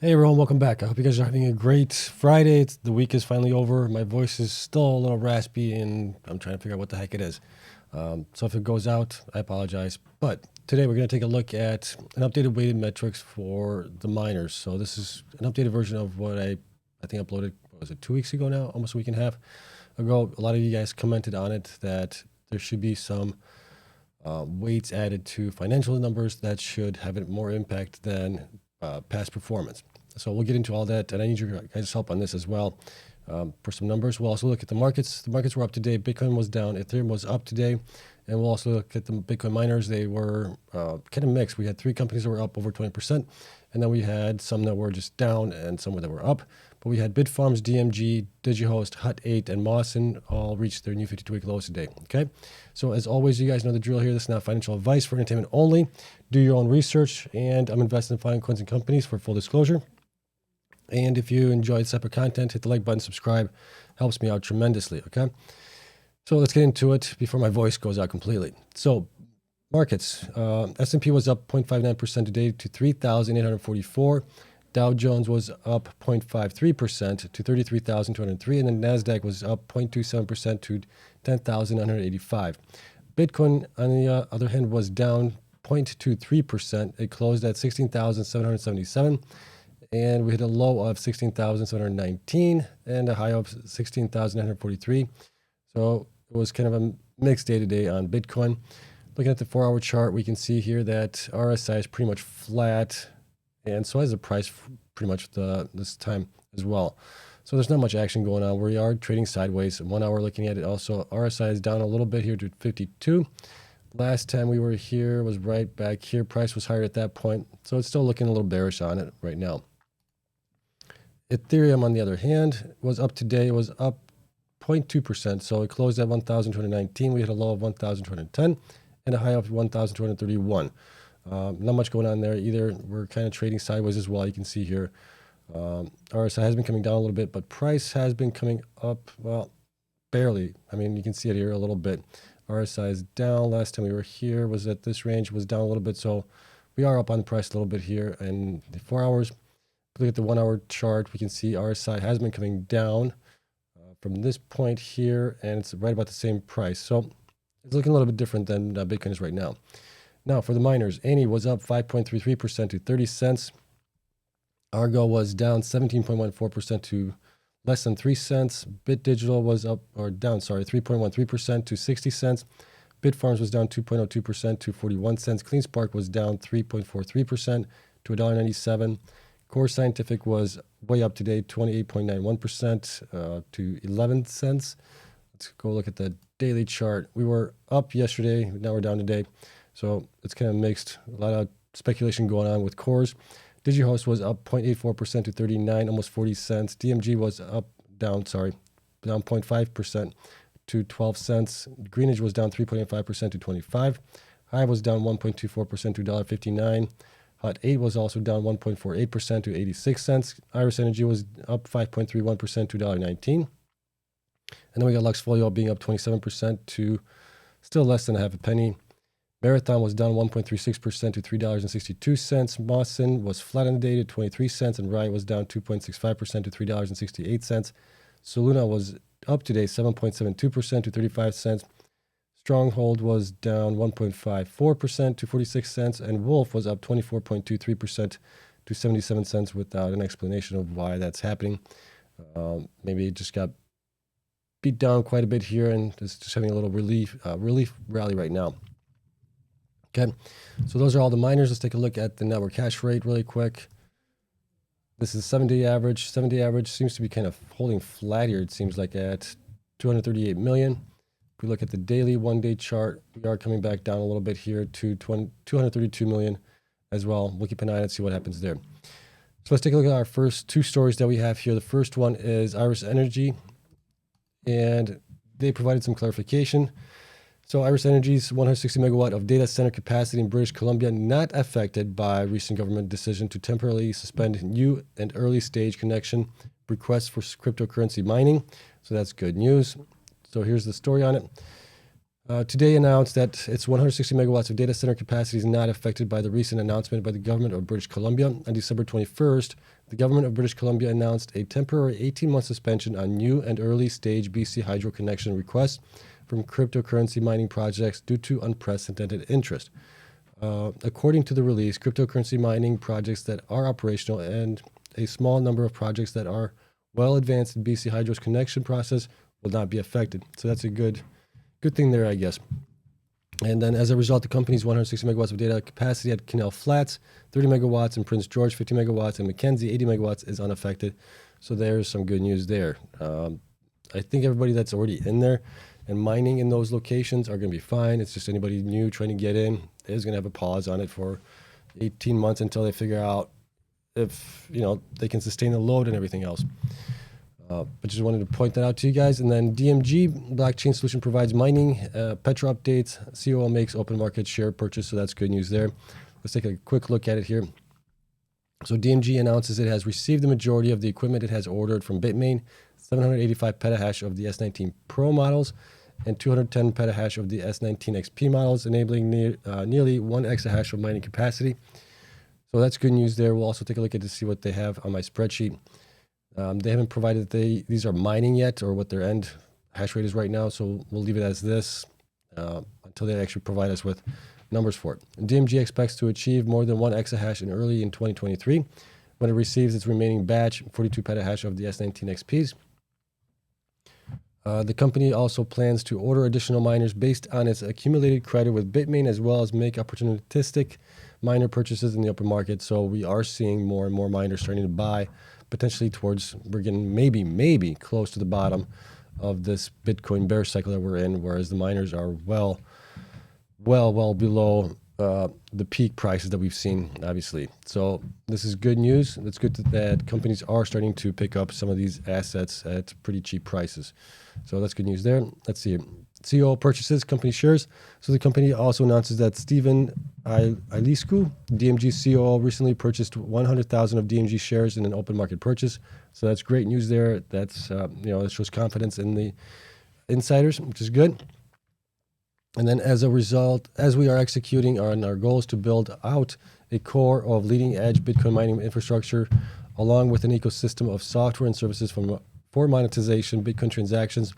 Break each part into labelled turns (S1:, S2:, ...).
S1: Hey everyone, welcome back. I hope you guys are having a great Friday. The week is finally over. My voice is still a little raspy and I'm trying to figure out what the heck it is. So if it goes out, I apologize. But today we're going to take a look at an updated weighted metrics for the miners. So this is an updated version of what I think uploaded, what was it, 2 weeks ago now, almost a week and a half ago. A lot of you guys commented on it that there should be some weights added to financial numbers that should have a more impact than past performance. So we'll get into all that, and I need your guys' help on this as well. For some numbers, we'll also look at the markets. The markets were up today. Bitcoin was down. Ethereum was up today. And we'll also look at the Bitcoin miners. They were kind of mixed. We had 3 companies that were up over 20%, and then we had some that were just down and some that were up. But we had Bitfarms, DMG, DigiHost, Hut8, and Mawson all reached their new 52-week lows today. Okay, so as always, you guys know the drill here. This is not financial advice, for entertainment only. Do your own research, and I'm invested in fine coins and companies for full disclosure. And if you enjoyed separate content, hit the like button, subscribe. Helps me out tremendously, okay? So let's get into it before my voice goes out completely. So markets, S&P was up 0.59% today to 3,844. Dow Jones was up 0.53% to 33,203. And then NASDAQ was up 0.27% to 10,985. Bitcoin, on the other hand, was down 0.23%. It closed at 16,777. And we hit a low of 16,719 and a high of 16,943. So it was kind of a mixed day today on Bitcoin. Looking at the 4-hour chart, we can see here that RSI is pretty much flat, and so is the price pretty much this time as well. So there's not much action going on. We are trading sideways. 1 hour looking at it also, RSI is down a little bit here to 52. Last time we were here was right back here. Price was higher at that point, so it's still looking a little bearish on it right now. Ethereum, on the other hand, was up today. It was up 0.2%. So it closed at 1,219. We hit a low of 1,210 and a high of 1,231. Not much going on there either. We're kind of trading sideways as well. You can see here. RSI has been coming down a little bit, but price has been coming up, well, barely. I mean, you can see it here a little bit. RSI is down. Last time we were here was at this range, was down a little bit. So we are up on the price a little bit here. And the 4 hours, look at the 1 hour chart, we can see RSI has been coming down from this point here, and it's right about the same price. So it's looking a little bit different than Bitcoin is right now. Now for the miners, ANY was up 5.33% to 30 cents. Argo was down 17.14% to less than 3 cents. Bit Digital was up, or down, sorry, 3.13% to 60 cents. Bitfarms was down 2.02% to 41 cents. CleanSpark was down 3.43% to $1.97. Core Scientific was way up today, 28.91% to 11 cents. Let's go look at the daily chart. We were up yesterday, now we're down today. So it's kind of mixed. A lot of speculation going on with cores. DigiHost was up 0.84% to 39, almost 40 cents. DMG was down 0.5% to 12 cents. Greenidge was down 3.85% to 25. Hive was down 1.24% to $1.59. Hut8 was also down 1.48% to 86 cents. Iris Energy was up 5.31% to $1.19. And then we got Luxfolio being up 27% to still less than a half a penny. Marathon was down 1.36% to $3.62. Mawson was flat on the day to 23 cents, and Riot was down 2.65% to $3.68. Soluna was up today 7.72% to 35 cents. Stronghold was down 1.54% to 46 cents, and Wolf was up 24.23% to 77 cents without an explanation of why that's happening. Maybe it just got beat down quite a bit here and is just having a little relief rally right now. Okay, so those are all the miners. Let's take a look at the network hash rate really quick. This is 7-day average. 7-day average seems to be kind of holding flat here, it seems like, at 238 million. If we look at the daily 1-day chart, we are coming back down a little bit here to 232 million as well. We'll keep an eye on it, see what happens there. So let's take a look at our first 2 stories that we have here. The first one is Iris Energy, and they provided some clarification. So Iris Energy's 160 megawatt of data center capacity in British Columbia not affected by recent government decision to temporarily suspend new and early stage connection requests for cryptocurrency mining. So that's good news. So here's the story on it. Today announced that its 160 megawatts of data center capacity is not affected by the recent announcement by the government of British Columbia. On December 21st, the government of British Columbia announced a temporary 18-month suspension on new and early-stage BC hydro connection requests from cryptocurrency mining projects due to unprecedented interest. According to the release, cryptocurrency mining projects that are operational and a small number of projects that are well advanced in BC Hydro's connection process will not be affected. So that's a good thing there, I guess. And then as a result, the company's 160 megawatts of data capacity at Canal Flats, 30 megawatts, and Prince George, 50 megawatts, and Mackenzie, 80 megawatts is unaffected. So there's some good news there. I think everybody that's already in there and mining in those locations are going to be fine. It's just anybody new trying to get in is going to have a pause on it for 18 months until they figure out if they can sustain the load and everything else. But just wanted to point that out to you guys. And then DMG, blockchain solution, provides mining, Petro updates, COO makes open market share purchase. So that's good news there. Let's take a quick look at it here. So DMG announces it has received the majority of the equipment it has ordered from Bitmain, 785 petahash of the S19 Pro models, and 210 petahash of the S19 XP models, enabling nearly 1 exahash of mining capacity. So that's good news there. We'll also take a look at to see what they have on my spreadsheet. They haven't provided these are mining yet or what their end hash rate is right now, so we'll leave it as this until they actually provide us with numbers for it. And DMG expects to achieve more than 1 exahash in 2023 when it receives its remaining batch, 42 petahash of the S19 XPs. The company also plans to order additional miners based on its accumulated credit with Bitmain, as well as make opportunistic miner purchases in the open market. So we are seeing more and more miners starting to buy, potentially towards, we're getting maybe close to the bottom of this Bitcoin bear cycle that we're in, whereas the miners are well below the peak prices that we've seen, obviously. So this is good news. It's good that companies are starting to pick up some of these assets at pretty cheap prices. So that's good news there. Let's see. CEO purchases company shares. So the company also announces that Stephen Iliscu, DMG COO, recently purchased 100,000 of DMG shares in an open market purchase. So that's great news there. That's that shows confidence in the insiders, which is good. And then as a result, as we are executing on our goals to build out a core of leading edge Bitcoin mining infrastructure, along with an ecosystem of software and services for monetization, Bitcoin transactions,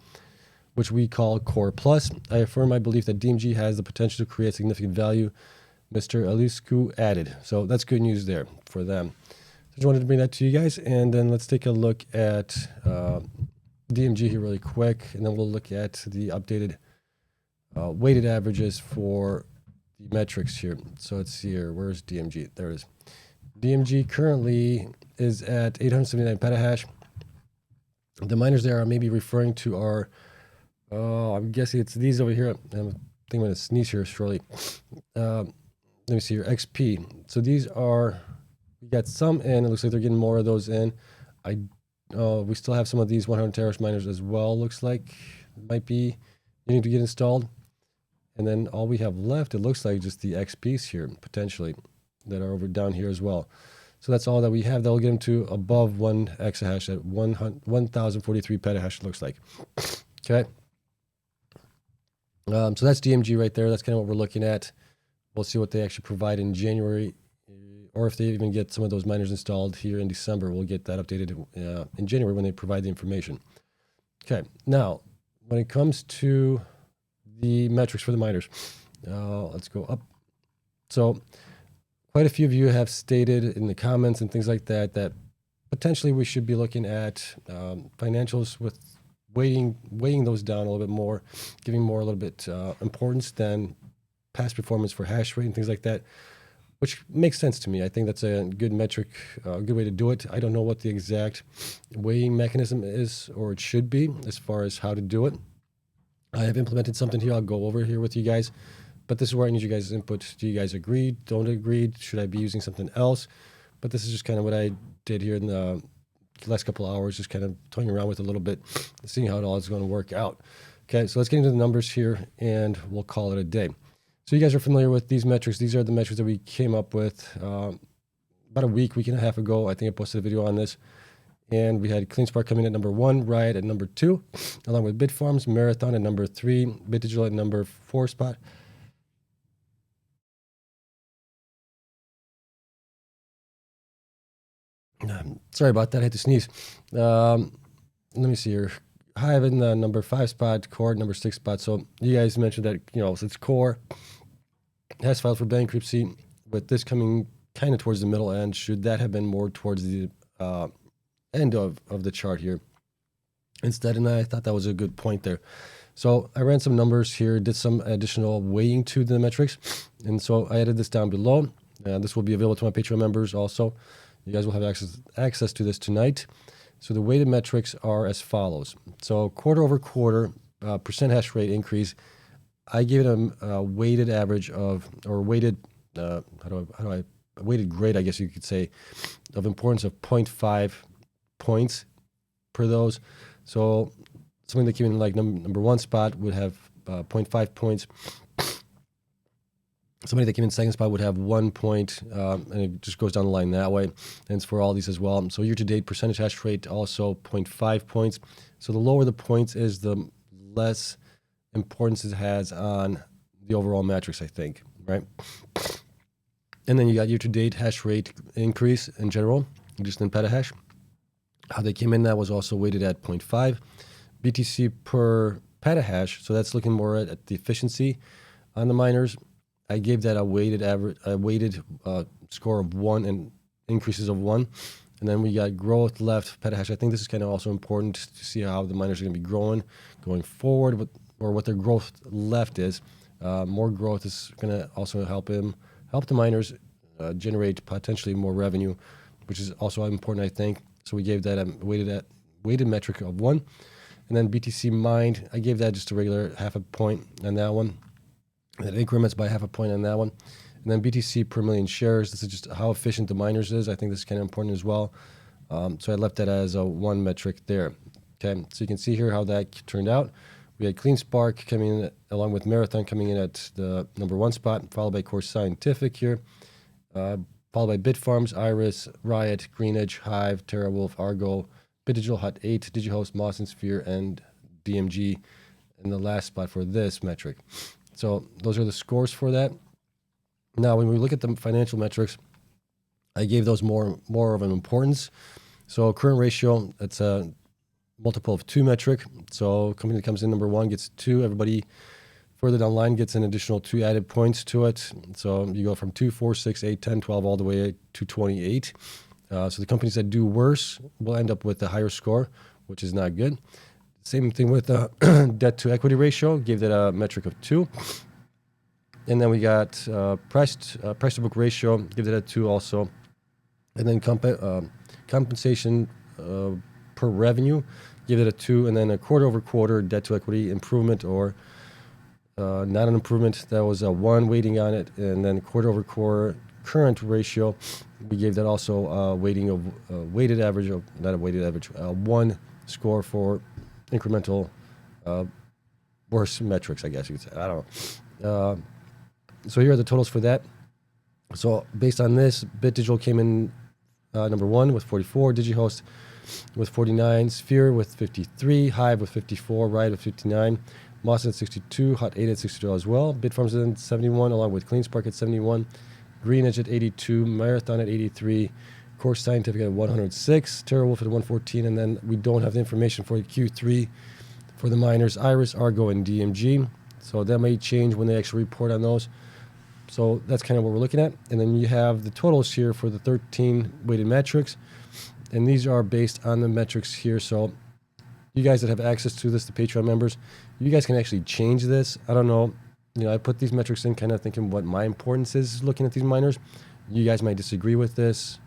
S1: which we call Core Plus, I affirm my belief that DMG has the potential to create significant value, Mr. Aliscu added. So that's good news there for them. So just wanted to bring that to you guys. And then let's take a look at DMG here really quick, and then we'll look at the updated weighted averages for the metrics here. So let's see here. Where's DMG? There it is. DMG currently is at 879 petahash. The miners there are maybe referring to our, I'm guessing it's these over here. I think I'm going to sneeze here shortly. Let me see here. XP. So these are, we got some in. It looks like they're getting more of those in. We still have some of these 100 terahash miners as well. Looks like might be needing to get installed. And then all we have left, it looks like just the XPs here, potentially, that are over down here as well. So that's all that we have. That'll get them to above 1 exahash at 1,043 petahash, it looks like. Okay. So that's DMG right there. That's kind of what we're looking at. We'll see what they actually provide in January, or if they even get some of those miners installed here in December. We'll get that updated in January when they provide the information. Okay. Now, when it comes to the metrics for the miners, let's go up. So quite a few of you have stated in the comments and things like that that potentially we should be looking at financials with weighing those down a little bit more, giving more a little bit importance than past performance for hash rate and things like that, which makes sense to me. I think that's a good metric, a good way to do it. I don't know what the exact weighing mechanism is, or it should be, as far as how to do it. I have implemented something here. I'll go over here with you guys, but this is where I need you guys' input. Do you guys agree? Don't agree? Should I be using something else? But this is just kind of what I did here in the last couple of hours, just kind of toying around with a little bit, seeing how it all is going to work out. Okay, so let's get into the numbers here, and we'll call it a day. So you guys are familiar with these metrics. These are the metrics that we came up with about a week and a half ago. I think I posted a video on this. And we had CleanSpark coming in at number 1, Riot at number 2, along with Bitfarms, Marathon at number 3, BitDigital at number 4 spot. Sorry about that. I had to sneeze. Let me see here. Hive in the number 5 spot, Core at number 6 spot. So you guys mentioned that, since Core has filed for bankruptcy, with this coming kind of towards the middle end, should that have been more towards the end of the chart here instead? And I thought that was a good point there. So I ran some numbers here, did some additional weighting to the metrics. And so I added this down below. This will be available to my Patreon members also. You guys will have access to this tonight. So the weighted metrics are as follows. So quarter over quarter, percent hash rate increase. I gave it a weighted average of, or weighted, weighted grade, I guess you could say, of importance of 0.5 points per those. So something that came in like number 1 spot would have 0.5 points. Somebody that came in second spot would have 1 point, and it just goes down the line that way. And it's for all these as well. So year-to-date percentage hash rate also 0.5 points. So the lower the points is, the less importance it has on the overall metrics, I think, right? And then you got year-to-date hash rate increase in general, just in petahash. How they came in, that was also weighted at 0.5. BTC per petahash, so that's looking more at the efficiency on the miners. I gave that a weighted score of 1 and increases of 1. And then we got growth left petahash. I think this is kind of also important to see how the miners are going to be growing going forward, or what their growth left is. More growth is going to also help the miners generate potentially more revenue, which is also important, I think. So we gave that a weighted metric of 1. And then BTC mined, I gave that just a regular 0.5 point on that one. That increments by 0.5 point on that one. And then BTC per million shares, this is just how efficient the miners is. I think this is kind of important as well. So I left that as a 1 metric there. Okay, so you can see here how that turned out. We had CleanSpark coming in, along with Marathon coming in at the number 1 spot, followed by Core Scientific here, followed by Bitfarms, Iris, Riot, Greenedge, Hive, TerraWolf, Argo, BitDigital, Hot 8, DigiHost, Moss and Sphere, and DMG in the last spot for this metric. So those are the scores for that. Now, when we look at the financial metrics, I gave those more of an importance. So current ratio, it's a multiple of 2 metric. So company that comes in number 1 gets 2. Everybody further down the line gets an additional 2 added points to it. So you go from 2, 4, 6, 8, 10, 12, all the way to 28. So the companies that do worse will end up with a higher score, which is not good. Same thing with debt to equity ratio, gave that a metric of 2. And then we got price to book ratio, give that a 2 also. And then compensation per revenue, give it a 2. And then a quarter over quarter debt to equity improvement, or not an improvement, that was a 1 weighting on it. And then quarter over quarter current ratio, we gave that also a weighted average of, not a weighted average, 1 score for incremental worse metrics, I guess you could say. I don't know. So here are the totals for that. So based on this, BitDigital came in number 1 with 44, DigiHost with 49, Sphere with 53, Hive with 54, Riot with 59, Moss at 62, Hot 8 at 62 as well, Bitfarms at 71, along with CleanSpark at 71, Greenedge at 82, Marathon at 83, Core Scientific at 106, TerraWolf at 114, and then we don't have the information for Q3 for the miners, Iris, Argo, and DMG. So that may change when they actually report on those. So that's kind of what we're looking at. And then you have the totals here for the 13 weighted metrics. And these are based on the metrics here. So you guys that have access to this, the Patreon members, you guys can actually change this. I don't know. I put these metrics in kind of thinking what my importance is looking at these miners. You guys might disagree with this.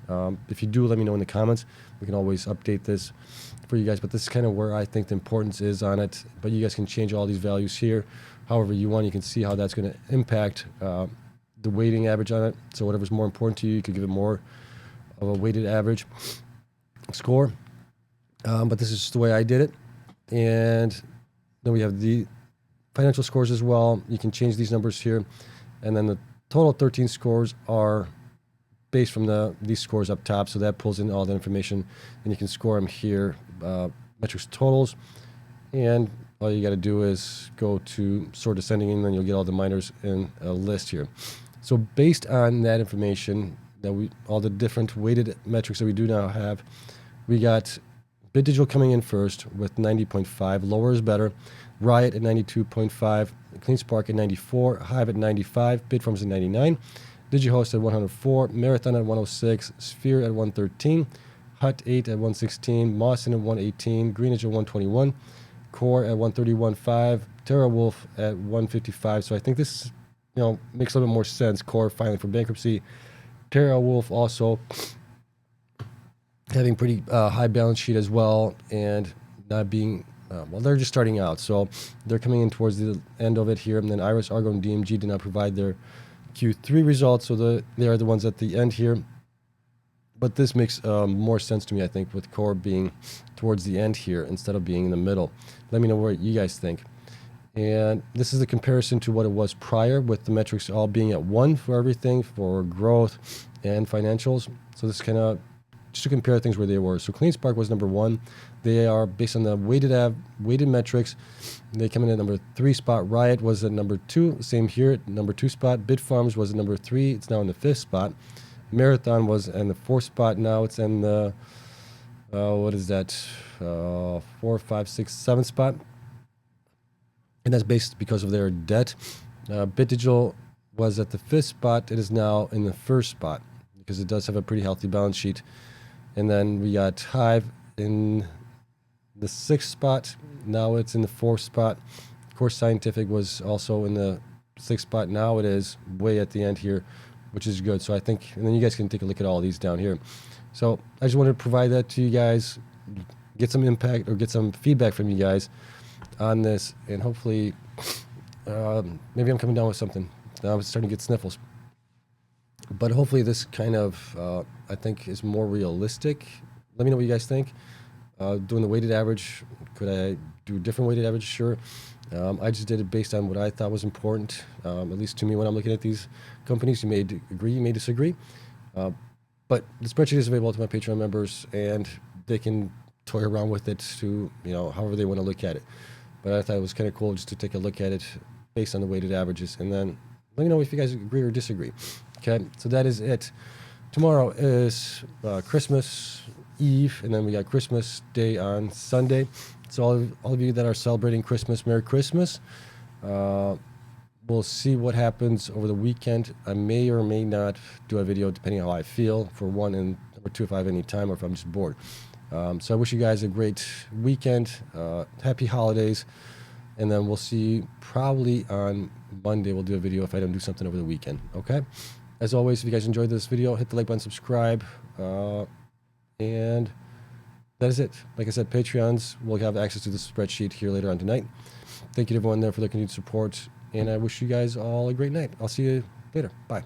S1: If you do, let me know in the comments. We can always update this for you guys. But this is kind of where I think the importance is on it. But you guys can change all these values here however you want. You can see how that's going to impact the weighting average on it. So whatever's more important to you, you could give it more of a weighted average score. But this is just the way I did it. And then we have the financial scores as well. You can change these numbers here. And then the total 13 scores are based from these scores up top. So that pulls in all the information, and you can score them here, metrics totals. And all you got to do is go to sort descending, and then you'll get all the miners in a list here. So based on that information, all the different weighted metrics that we do now have, we got Bit Digital coming in first with 90.5. Lower is better. Riot at 92.5. CleanSpark at 94. Hive at 95. Bitfarms at 99. DigiHost at 104. Marathon at 106. Sphere at 113. Hut 8 at 116. Mawson at 118. Greenwich at 121. Core at 131.5. TerraWolf at 155. So I think this, makes a little bit more sense. Core filing for bankruptcy. TerraWolf also having pretty high balance sheet as well, and not being they're just starting out, so they're coming in towards the end of it here. And then Iris, Argo, and DMG did not provide their Q3 results, so they are the ones at the end here. But this makes more sense to me, I think, with Core being towards the end here instead of being in the middle. Let me know what you guys think. And this is the comparison to what it was prior, with the metrics all being at 1 for everything, for growth and financials. So this kind of just to compare things where they were. So CleanSpark was number 1. They are based on the weighted metrics. They come in at number 3 spot. Riot was at number 2. Same here at number 2 spot. Bitfarms was at number 3. It's now in the 5th spot. Marathon was in the 4th spot. Now it's in the what is that? 4, 5, 6, 7th spot. And that's based because of their debt. Bit Digital was at the 5th spot. It is now in the 1st spot because it does have a pretty healthy balance sheet. And then we got Hive in the 6th spot. Now it's in the 4th spot. Core Scientific was also in the 6th spot. Now it is way at the end here, which is good. So I think, and then you guys can take a look at all these down here. So I just wanted to provide that to you guys, get some impact or get some feedback from you guys on this, and hopefully maybe I'm coming down with something. Now I'm starting to get sniffles, but hopefully this kind of I think is more realistic. Let me know what you guys think. Doing the weighted average, could I do a different weighted average? Sure. I just did it based on what I thought was important, at least to me when I'm looking at these companies. You may agree, you may disagree, but the spreadsheet is available to my Patreon members, and they can toy around with it to however they want to look at it. But I thought it was kind of cool just to take a look at it based on the weighted averages, and then let me know if you guys agree or disagree. Okay, so that is it. Tomorrow is Christmas Eve, and then we got Christmas Day on Sunday. So all of you that are celebrating Christmas, Merry Christmas. We'll see what happens over the weekend. I may or may not do a video depending on how I feel, for one, and number two, if I have any time or if I'm just bored. So I wish you guys a great weekend, happy holidays, and then we'll see probably on Monday. We'll do a video if I don't do something over the weekend, okay? As always, if you guys enjoyed this video, hit the like button, subscribe, and that is it. Like I said, Patreons will have access to the spreadsheet here later on tonight. Thank you to everyone there for their continued support, and I wish you guys all a great night. I'll see you later. Bye.